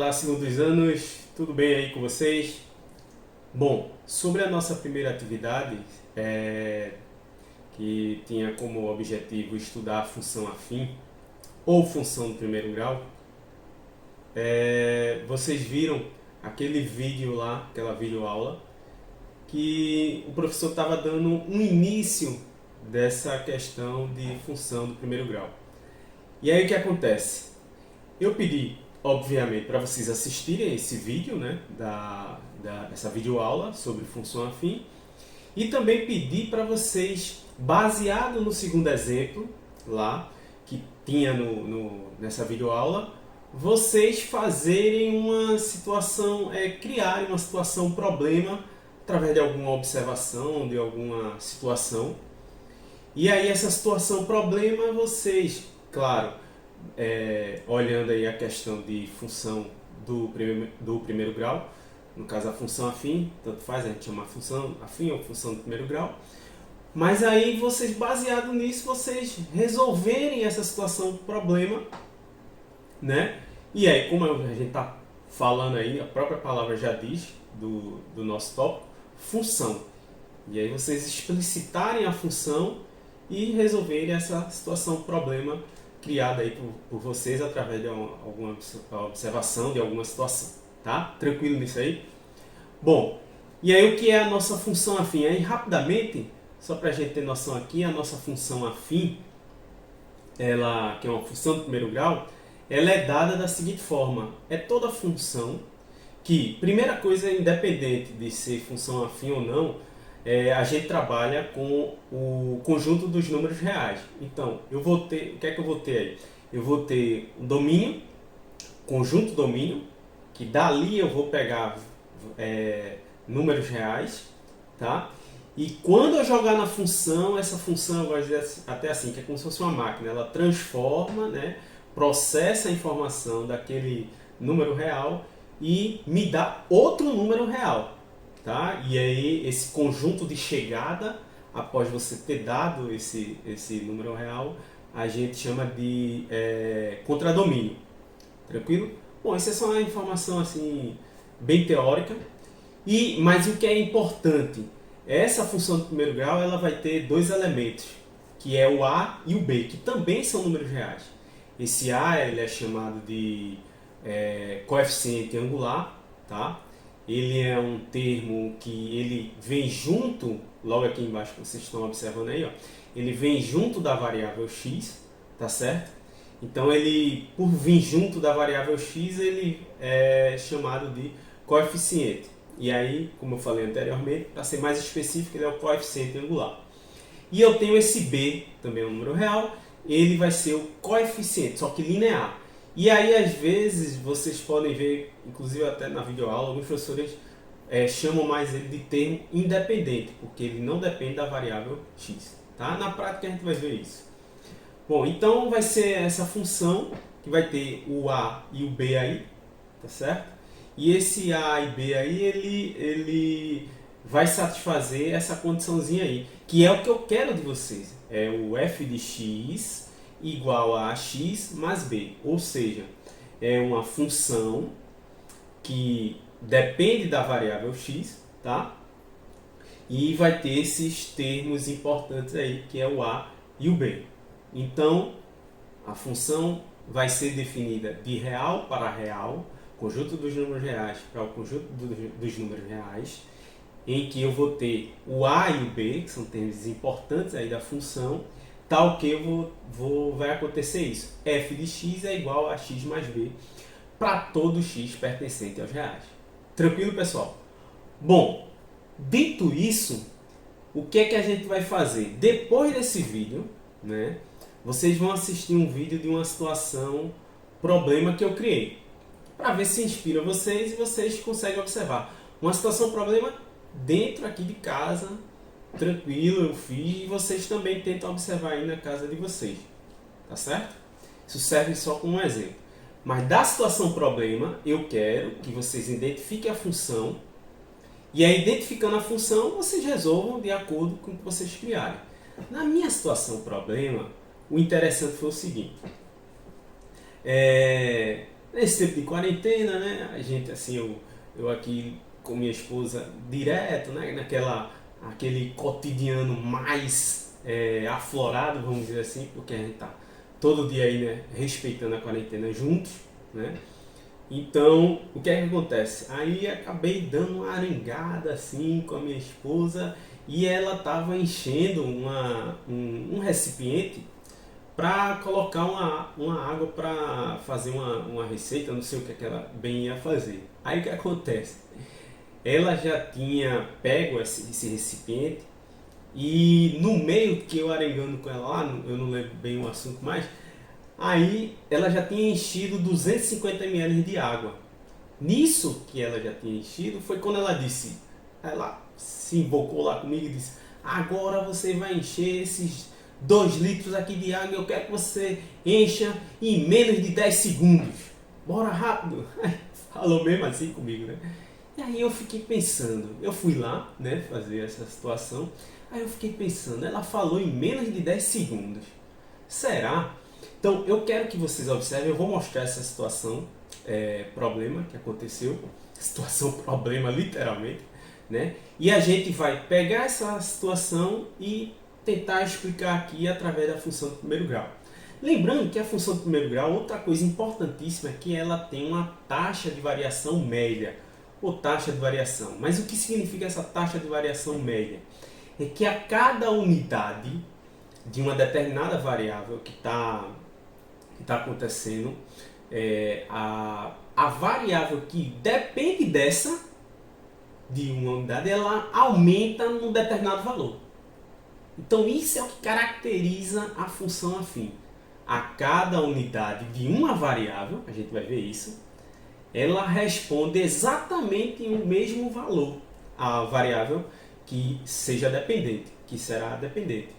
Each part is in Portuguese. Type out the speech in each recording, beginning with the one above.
Olá, segundos anos, tudo bem aí com vocês? Bom, sobre a nossa primeira atividade, que tinha como objetivo estudar a função afim ou função do primeiro grau, vocês viram aquele vídeo lá, aquela videoaula, que o professor estava dando um início dessa questão de função do primeiro grau. E aí o que acontece? Eu pedi, obviamente, para vocês assistirem esse vídeo, né, dessa videoaula sobre função afim, e também pedi para vocês, baseado no segundo exemplo lá, que tinha nessa videoaula, vocês fazerem uma situação, criarem uma situação, problema, através de alguma observação, de alguma situação. E aí essa situação, problema, vocês, claro, olhando aí a questão de função do primeiro grau, no caso a função afim, tanto faz, a gente chama função afim ou função do primeiro grau, mas aí vocês, baseado nisso, vocês resolverem essa situação, problema, né? E aí, como a gente está falando aí, a própria palavra já diz, do nosso tópico, função. E aí vocês explicitarem a função e resolverem essa situação, problema, criada aí por vocês através de alguma observação de alguma situação, tá? Tranquilo nisso aí? Bom, e aí o que é a nossa função afim? Aí rapidamente, só para a gente ter noção aqui, a nossa função afim, ela, que é uma função do primeiro grau, ela é dada da seguinte forma: é toda função que, primeira coisa, independente de ser função afim ou não, a gente trabalha com o conjunto dos números reais. Então, eu vou ter, o que é que eu vou ter aí? Eu vou ter um domínio, conjunto domínio, que dali eu vou pegar números reais, tá? E quando eu jogar na função, essa função, eu gosto de dizer até assim, que é como se fosse uma máquina, ela transforma, né, processa a informação daquele número real e me dá outro número real. Tá? E aí esse conjunto de chegada, após você ter dado esse número real, a gente chama de contradomínio. Tranquilo? Bom, isso é só uma informação assim, bem teórica. Mas o que é importante, essa função do primeiro grau, ela vai ter dois elementos, que é o A e o B, que também são números reais. Esse A ele é chamado de coeficiente angular, tá? Ele é um termo que ele vem junto, logo aqui embaixo que vocês estão observando aí, ó, ele vem junto da variável x, tá certo? Então ele, por vir junto da variável x, ele é chamado de coeficiente. E aí, como eu falei anteriormente, para ser mais específico, ele é o coeficiente angular. E eu tenho esse b, também é um número real, ele vai ser o coeficiente, só que linear. E aí, às vezes, vocês podem ver, inclusive até na videoaula, alguns professores chamam mais ele de termo independente, porque ele não depende da variável x. Tá? Na prática, a gente vai ver isso. Bom, então vai ser essa função que vai ter o a e o b aí, tá certo? E esse a e b aí, ele vai satisfazer essa condiçãozinha aí, que é o que eu quero de vocês. É o f de x igual a x mais b, ou seja, é uma função que depende da variável x, tá? E vai ter esses termos importantes aí, que é o a e o b. Então, a função vai ser definida de real para real, conjunto dos números reais para o conjunto dos números reais, em que eu vou ter o a e o b, que são termos importantes aí da função, tal que vai acontecer isso. f de x é igual a x mais b para todo x pertencente aos reais. Tranquilo, pessoal? Bom, dito isso, o que é que a gente vai fazer? Depois desse vídeo, né, vocês vão assistir um vídeo de uma situação, problema que eu criei, para ver se inspira vocês e vocês conseguem observar. Uma situação, problema dentro aqui de casa, tranquilo, eu fiz, e vocês também tentam observar aí na casa de vocês, tá certo? Isso serve só como um exemplo. Mas da situação problema, eu quero que vocês identifiquem a função, e aí identificando a função, vocês resolvam de acordo com o que vocês criarem. Na minha situação problema, o interessante foi o seguinte: Nesse tempo de quarentena, né? A gente, assim, eu aqui com minha esposa direto, né? Aquele cotidiano mais aflorado, vamos dizer assim, porque a gente tá todo dia aí, né? Respeitando a quarentena juntos, né? Então, o que é que acontece? Aí acabei dando uma arengada assim com a minha esposa e ela estava enchendo um recipiente para colocar uma água para fazer uma receita, não sei o que ela bem ia fazer. Aí o que acontece? Ela já tinha pego esse recipiente e no meio que eu arengando com ela lá, eu não lembro bem o assunto mais, aí ela já tinha enchido 250 ml de água. Nisso que ela já tinha enchido foi quando ela se invocou lá comigo e disse: agora você vai encher esses 2 litros aqui de água, eu quero que você encha em menos de 10 segundos. Bora rápido. Falou mesmo assim comigo, né? E aí eu fiquei pensando, eu fui lá, né, fazer essa situação, aí eu fiquei pensando, ela falou em menos de 10 segundos. Será? Então eu quero que vocês observem, eu vou mostrar essa situação, problema que aconteceu, situação problema literalmente, né? E a gente vai pegar essa situação e tentar explicar aqui através da função do primeiro grau. Lembrando que a função do primeiro grau, outra coisa importantíssima é que ela tem uma taxa de variação média, ou taxa de variação. Mas o que significa essa taxa de variação média? É que a cada unidade de uma determinada variável que está acontecendo, a variável que depende dessa, de uma unidade, ela aumenta num determinado valor. Então isso é o que caracteriza a função afim. A cada unidade de uma variável, a gente vai ver isso, ela responde exatamente o mesmo valor à variável que seja dependente, que será dependente.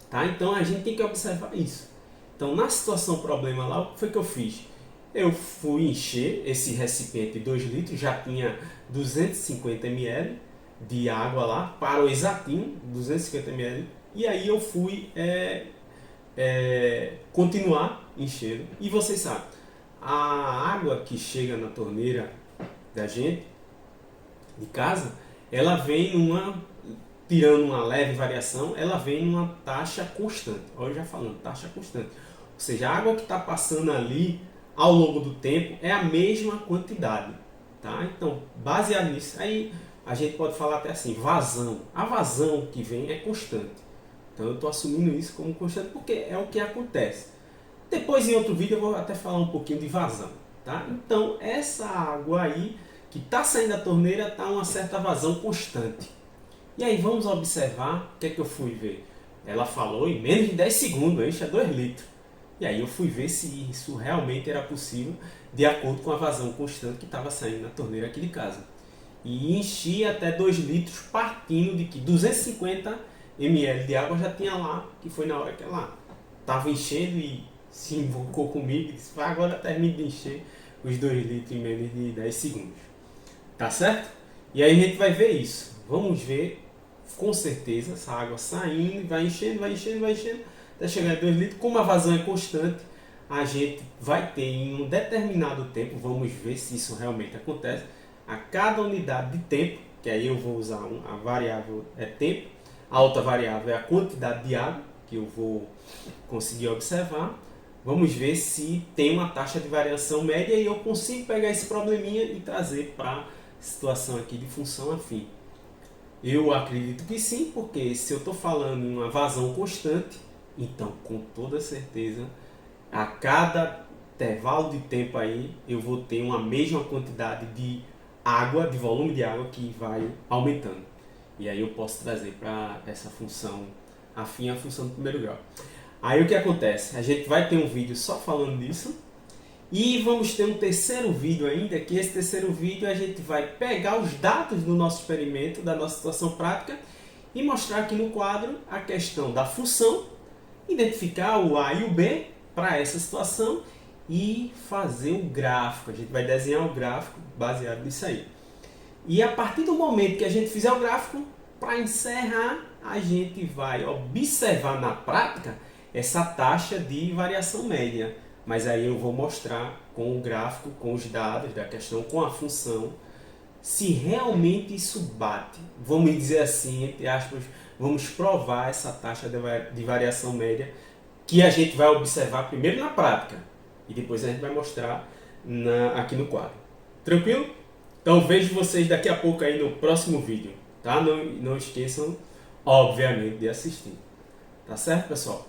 Tá? Então a gente tem que observar isso. Então na situação problema lá, o que foi que eu fiz? Eu fui encher esse recipiente de 2 litros, já tinha 250 ml de água lá, parou exatinho, 250 ml, e aí eu fui continuar enchendo. E vocês sabem, a água que chega na torneira da gente, de casa, ela vem tirando uma leve variação, ela vem numa taxa constante. Olha, já falando, taxa constante. Ou seja, a água que está passando ali ao longo do tempo é a mesma quantidade. Tá? Então, baseado nisso, aí a gente pode falar até assim, vazão. A vazão que vem é constante. Então eu estou assumindo isso como constante porque é o que acontece. Depois em outro vídeo eu vou até falar um pouquinho de vazão. Tá? Então essa água aí que está saindo da torneira está uma certa vazão constante. E aí vamos observar o que é que eu fui ver. Ela falou em menos de 10 segundos, enche a 2 litros. E aí eu fui ver se isso realmente era possível de acordo com a vazão constante que estava saindo na torneira aqui de casa. E enchi até 2 litros partindo de que 250 ml de água já tinha lá, que foi na hora que ela estava enchendo e se invocou comigo e disse: agora termine de encher os 2 litros em menos de 10 segundos. Tá certo? E aí a gente vai ver isso. Vamos ver com certeza essa água saindo, vai enchendo, vai enchendo, vai enchendo, até chegar a 2 litros. Como a vazão é constante, a gente vai ter em um determinado tempo, vamos ver se isso realmente acontece, a cada unidade de tempo, que aí eu vou usar a variável é tempo, a outra variável é a quantidade de água, que eu vou conseguir observar. Vamos ver se tem uma taxa de variação média e eu consigo pegar esse probleminha e trazer para a situação aqui de função afim. Eu acredito que sim, porque se eu estou falando em uma vazão constante, então com toda certeza, a cada intervalo de tempo aí, eu vou ter uma mesma quantidade de água, de volume de água que vai aumentando. E aí eu posso trazer para essa função afim a função do primeiro grau. Aí o que acontece? A gente vai ter um vídeo só falando disso. E vamos ter um terceiro vídeo ainda, que esse terceiro vídeo a gente vai pegar os dados do nosso experimento, da nossa situação prática, e mostrar aqui no quadro a questão da função, identificar o A e o B para essa situação e fazer o gráfico. A gente vai desenhar o gráfico baseado nisso aí. E a partir do momento que a gente fizer o gráfico, para encerrar, a gente vai observar na prática essa taxa de variação média. mas aí eu vou mostrar com o gráfico, com os dados da questão, com a função, se realmente isso bate. Vamos dizer assim, entre aspas, vamos provar essa taxa de variação média que a gente vai observar primeiro na prática e depois a gente vai mostrar aqui no quadro. Tranquilo? Então vejo vocês daqui a pouco aí no próximo vídeo, tá? Não esqueçam, obviamente, de assistir. Tá certo, pessoal?